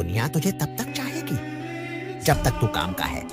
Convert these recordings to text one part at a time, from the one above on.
दुनिया तुझे तब तक चाहेगी जब तक तू काम का है।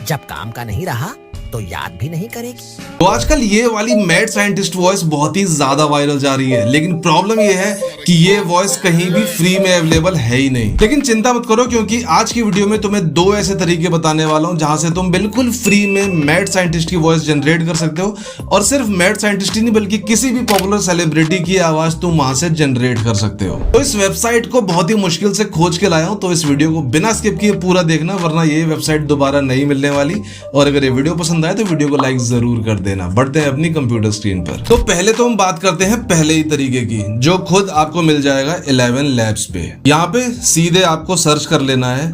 जब काम का नहीं रहा तो याद भी नहीं करेगी। तो आजकल ये वाली मैड साइंटिस्ट वॉइस बहुत ही ज्यादा वायरल जा रही है, लेकिन प्रॉब्लम ये है कि ये वॉइस कहीं भी फ्री में अवेलेबल है ही नहीं। लेकिन चिंता मत करो, क्योंकि आज की वीडियो में तुम्हें 2 ऐसे तरीके बताने वाला हूं जहां से तुम बिल्कुल फ्री में मैड साइंटिस्ट की वॉइस जनरेट कर सकते हो। और सिर्फ मैड साइंटिस्ट ही नहीं, बल्कि किसी भी पॉपुलर सेलिब्रिटी की आवाज तुम वहां से जनरेट कर सकते हो। तो इस वेबसाइट को बहुत ही मुश्किल से खोज के लाया हूं, तो इस वीडियो को बिना स्किप किए पूरा देखना, वरना ये वेबसाइट दोबारा नहीं मिलने वाली। और अगर ये वीडियो पसंद आए तो वीडियो को लाइक जरूर कर देना। बढ़ते हैं अपनी कंप्यूटर स्क्रीन पर। तो पहले तो हम बात करते हैं पहले ही तरीके की, जो खुद आपको मिल जाएगा 11 लैब्स पे। यहाँ पे सीधे आपको सर्च कर लेना है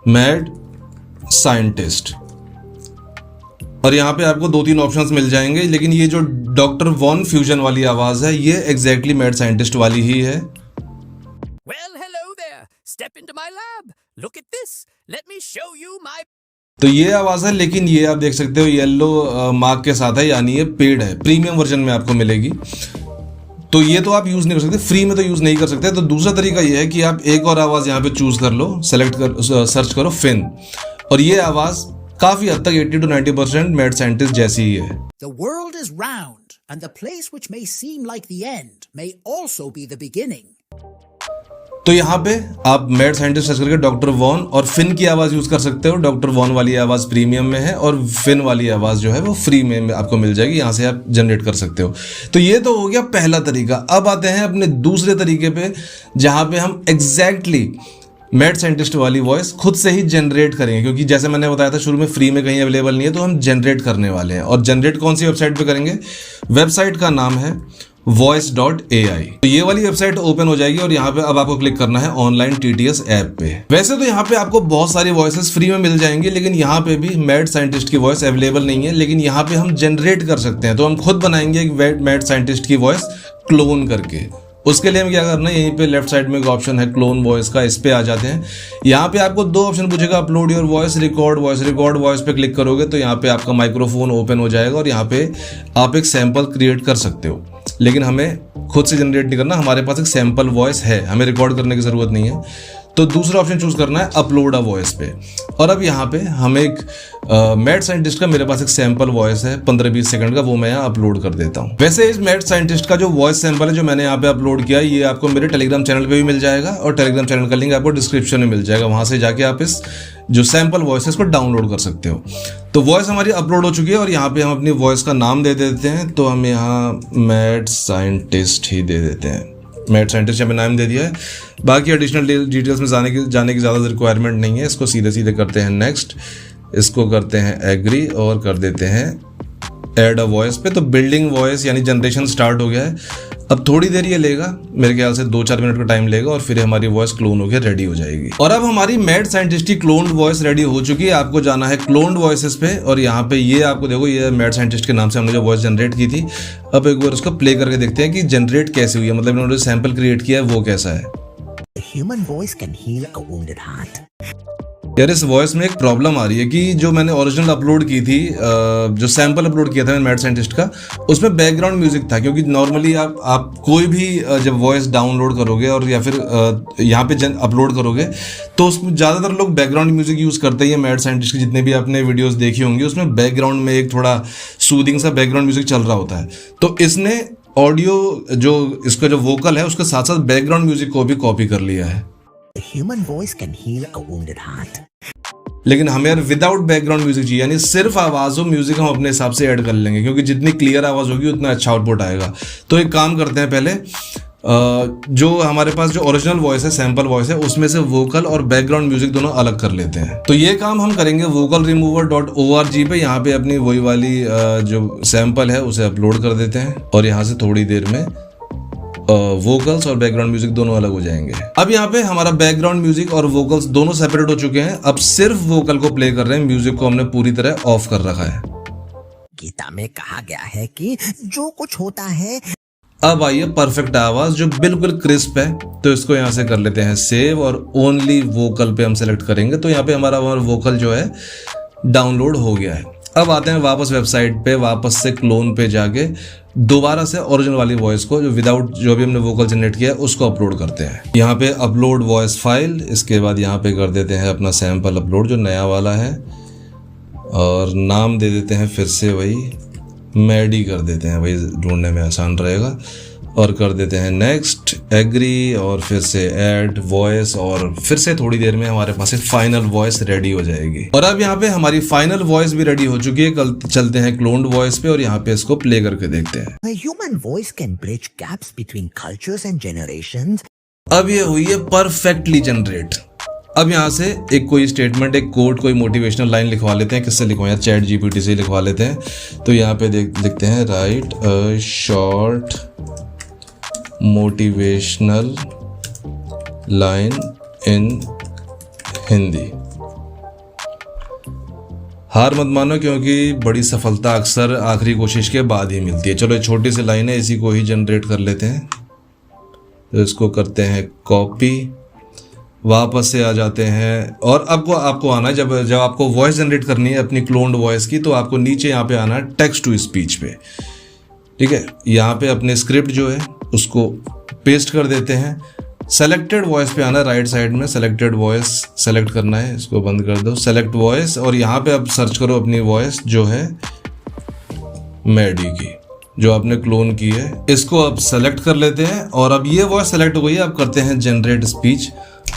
मैड साइंटिस्ट, और यहाँ पे आपको 2-3 ऑप्शंस मिल जाएंगे। लेकिन ये जो डॉक्टर वॉन फ्यूजन वाली आवाज है, ये एग्जैक्टली मैड साइंटिस्ट वाली ही है। Well, hello there. Step into my lab. Look at this. Let me show you my तो ये आवाज है, लेकिन ये आप देख सकते हो येलो मार्क के साथ है, यानी ये पेड है, प्रीमियम वर्जन में आपको मिलेगी। तो ये तो आप यूज नहीं कर सकते, फ्री में तो यूज नहीं कर सकते। तो दूसरा तरीका ये है कि आप एक और आवाज यहाँ पे चूज कर लो, सेलेक्ट कर, सर्च करो फिन, और ये आवाज काफी हद तक 80 to 90% मैड साइंटिस्ट जैसी ही है। The world is round, and the place which may seem like the end may also be the beginning. तो यहाँ पे आप मैड साइंटिस्ट सर्च करके डॉक्टर वॉन और फिन की आवाज यूज कर सकते हो। डॉक्टर वॉन वाली आवाज प्रीमियम में है और फिन वाली आवाज जो है वो फ्री में आपको मिल जाएगी, यहाँ से आप जनरेट कर सकते हो। तो ये तो हो गया पहला तरीका। अब आते हैं अपने दूसरे तरीके पे, जहाँ पे हम एग्जैक्टली मैड साइंटिस्ट वाली वॉइस खुद से ही जनरेट करेंगे, क्योंकि जैसे मैंने बताया था शुरू में फ्री में कहीं अवेलेबल नहीं है, तो हम जनरेट करने वाले हैं। और जनरेट कौन सी वेबसाइट पे करेंगे? वेबसाइट का नाम है voice.ai। तो ये वाली वेबसाइट ओपन हो जाएगी और यहाँ पे अब आपको क्लिक करना है ऑनलाइन TTS ऐप पे। वैसे तो यहाँ पे आपको बहुत सारी वॉइसेस फ्री में मिल जाएंगी, लेकिन यहाँ पे भी मैड साइंटिस्ट की वॉइस अवेलेबल नहीं है। लेकिन यहाँ पे हम जनरेट कर सकते हैं, तो हम खुद बनाएंगे एक मैड साइंटिस्ट की वॉइस क्लोन करके। उसके लिए हमें क्या करना है, यहीं पे लेफ्ट साइड में एक ऑप्शन है क्लोन वॉइस का, इस पे आ जाते हैं। यहाँ पे आपको 2 ऑप्शन पूछेगा, upload your voice, record voice. Record voice पे क्लिक करोगे तो यहाँ पे आपका माइक्रोफोन ओपन हो जाएगा और यहाँ पे आप एक सैंपल क्रिएट कर सकते हो। लेकिन हमें खुद से जनरेट नहीं करना, हमारे पास एक सैंपल वॉइस है, हमें रिकॉर्ड करने की जरूरत नहीं है। तो दूसरा ऑप्शन चूज करना है अपलोड अ वॉइस पे। और अब यहाँ पे हम एक मैड साइंटिस्ट का, मेरे पास एक सैंपल वॉइस है 15-20 सेकंड का, वो मैं यहाँ अपलोड कर देता हूँ। वैसे इस मैड साइंटिस्ट का जो वॉइस सैंपल है जो मैंने यहाँ पे अपलोड किया, ये आपको मेरे टेलीग्राम चैनल पे भी मिल जाएगा, और टेलीग्राम चैनल का लिंक आपको डिस्क्रिप्शन में मिल जाएगा। वहां से जाके आप इस जो सैंपल वॉइस है इसको डाउनलोड कर सकते हो। तो वॉइस हमारी अपलोड हो चुकी है और यहाँ पे हम अपनी वॉइस का नाम दे देते हैं। तो हम यहाँ मैड साइंटिस्ट ही दे देते हैं। मैड साइंटिस्ट यहाँ पे नाम दे दिया है। बाकी एडिशनल डिटेल्स में जाने की ज़्यादा रिक्वायरमेंट नहीं है। इसको सीधे सीधे करते हैं नेक्स्ट, इसको करते हैं एग्री और कर देते हैं ऐड अ वॉइस पे। तो बिल्डिंग वॉइस यानी जनरेशन स्टार्ट हो गया है। अब थोड़ी देर ये लेगा, मेरे ख्याल से 2-4 मिनट का टाइम लेगा, और फिर हमारी वॉइस क्लोन होकर रेडी हो जाएगी। और अब हमारी मैड साइंटिस्ट की क्लोन्ड वॉइस रेडी हो चुकी है। आपको जाना है क्लोन्ड वॉइसेस पे, और यहाँ पे ये आपको देखो, ये मैड साइंटिस्ट के नाम से हमने जो वॉइस जनरेट की थी। अब एक बार उसको प्ले करके देखते हैं कि जनरेट कैसे हुई है, मतलब इन्होंने जो सैंपल क्रिएट किया है वो कैसा है। A human voice can heal a wounded heart. यार इस वॉइस में एक प्रॉब्लम आ रही है कि जो मैंने ओरिजिनल अपलोड की थी, जो सैंपल अपलोड किया था मैंने मैड साइंटिस्ट का, उसमें बैकग्राउंड म्यूजिक था। क्योंकि नॉर्मली आप कोई भी जब वॉइस डाउनलोड करोगे और या फिर यहाँ पे अपलोड करोगे, तो उसमें ज़्यादातर लोग बैकग्राउंड म्यूजिक यूज़ करते ही हैं। मैड साइंटिस्ट की जितने भी आपने वीडियोज़ देखी होंगी, उसमें बैकग्राउंड में एक थोड़ा सूदिंग सा बैकग्राउंड म्यूजिक चल रहा होता है। तो इसने ऑडियो जो इसका जो वोकल है उसके साथ साथ बैकग्राउंड म्यूजिक को भी कॉपी कर लिया है। A human voice can heal a wounded heart. लेकिन हमें यार विदाउट बैकग्राउंड म्यूजिक चाहिए, यानी सिर्फ आवाज हो, म्यूजिक हम अपने हिसाब से ऐड कर लेंगे, क्योंकि जितनी क्लियर आवाज होगी उतना अच्छा आउटपुट आएगा। तो एक काम करते हैं, पहले जो हमारे पास जो ओरिजिनल वॉइस है, सैंपल वॉइस है, उसमें से वोकल और बैकग्राउंड म्यूजिक दोनों अलग कर लेते हैं। तो ये काम हम करेंगे vocalremover.org पे। यहाँ पे अपनी वही वाली जो सैंपल है उसे अपलोड कर देते हैं, और यहाँ से थोड़ी देर में वोकल्स और बैकग्राउंड म्यूजिक दोनों अलग हो जाएंगे। अब यहाँ पे हमारा बैकग्राउंड म्यूजिक और वोकल्स दोनों सेपरेट हो चुके हैं। अब सिर्फ वोकल को प्ले कर रहे हैं, म्यूजिक को हमने पूरी तरह ऑफ कर रखा है। गीता में कहा गया है कि जो कुछ होता है। अब आइए परफेक्ट आवाज जो बिल्कुल क्रिस्प है, तो इसको यहाँ से कर लेते हैं सेव, और ओनली वोकल पे हम सेलेक्ट करेंगे। तो यहाँ पे हमारा वोकल जो है डाउनलोड हो गया है। अब आते हैं वापस वेबसाइट पे, वापस से क्लोन पे जाके दोबारा से ओरिजिनल वाली वॉइस को जो विदाउट जो भी हमने वोकल जनरेट किया है उसको अपलोड करते हैं। यहाँ पे अपलोड वॉइस फाइल, इसके बाद यहाँ पे कर देते हैं अपना सैंपल अपलोड जो नया वाला है, और नाम दे देते हैं फिर से वही मैडी कर देते हैं, वही ढूंढने में आसान रहेगा, और कर देते हैं नेक्स्ट, एग्री, और फिर से ऐड वॉइस, और फिर से थोड़ी देर में हमारे पास एक फाइनल वॉइस रेडी हो जाएगी। और अब यहाँ पे हमारी फाइनल वॉइस भी रेडी हो चुकी है। कल चलते हैं क्लोन्ड वॉइस पे और यहाँ पे इसको प्ले करके देखते हैं। A human voice can bridge gaps between cultures and generations. अब ये हुई है परफेक्टली जनरेट। अब यहाँ से एक कोई स्टेटमेंट, एक कोड, कोई मोटिवेशनल लाइन लिखवा लेते हैं। किससे लिखवाएं? चैट जीपीटी से लिखवा लेते हैं। तो यहाँ पे लिखते हैं right a short motivational line in Hindi. हार मत मानो, क्योंकि बड़ी सफलता अक्सर आखिरी कोशिश के बाद ही मिलती है। चलो एक छोटी सी लाइन है, इसी को ही जनरेट कर लेते हैं। तो इसको करते हैं कॉपी, वापस से आ जाते हैं, और आपको आना है जब आपको वॉइस जनरेट करनी है अपनी क्लोन्ड वॉइस की, तो आपको नीचे यहाँ पे आना है टेक्स्ट टू स्पीच पे। ठीक है, यहाँ पे अपने स्क्रिप्ट जो है उसको पेस्ट कर देते हैं। सेलेक्टेड वॉइस पे आना, राइट साइड में सेलेक्टेड वॉइस सेलेक्ट करना है, इसको बंद कर दो, सेलेक्ट वॉइस, और यहाँ पे अब सर्च करो अपनी वॉइस जो है मैडी की, जो आपने क्लोन की है। इसको अब सेलेक्ट कर लेते हैं, और अब ये वॉइस सेलेक्ट हो गई है। अब करते हैं जनरेट स्पीच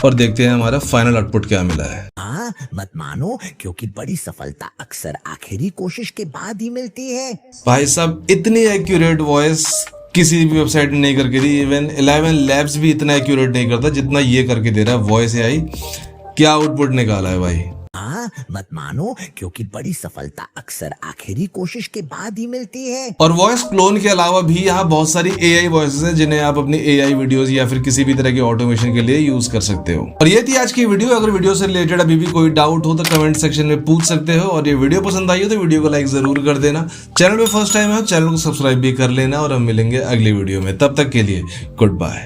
और देखते हैं हमारा फाइनल आउटपुट क्या मिला है। हाँ, मत मानो, क्योंकि बड़ी सफलता अक्सर आखिरी कोशिश के बाद ही मिलती है। भाई साहब, इतनी एक्यूरेट वॉइस किसी भी वेबसाइट ने नहीं करके दी। इवन 11 लैब्स भी इतना एक्यूरेट नहीं करता जितना ये करके दे रहा है वॉइस एआई। क्या आउटपुट निकाला है भाई। हाँ, मत मानो, क्योंकि बड़ी सफलता अक्सर आखिरी कोशिश के बाद ही मिलती है। और वॉइस क्लोन के अलावा भी यहाँ बहुत सारी एआई वॉइसेस हैं जिन्हें आप अपनी एआई वीडियोस या फिर किसी भी तरह के ऑटोमेशन के लिए यूज कर सकते हो। और ये थी आज की वीडियो। अगर वीडियो से रिलेटेड अभी भी कोई डाउट हो तो कमेंट सेक्शन में पूछ सकते हो, और ये वीडियो पसंद आई हो तो वीडियो को लाइक जरूर कर देना। चैनल पे फर्स्ट टाइम है, चैनल को सब्सक्राइब भी कर लेना, और हम मिलेंगे अगली वीडियो में। तब तक के लिए गुड बाय।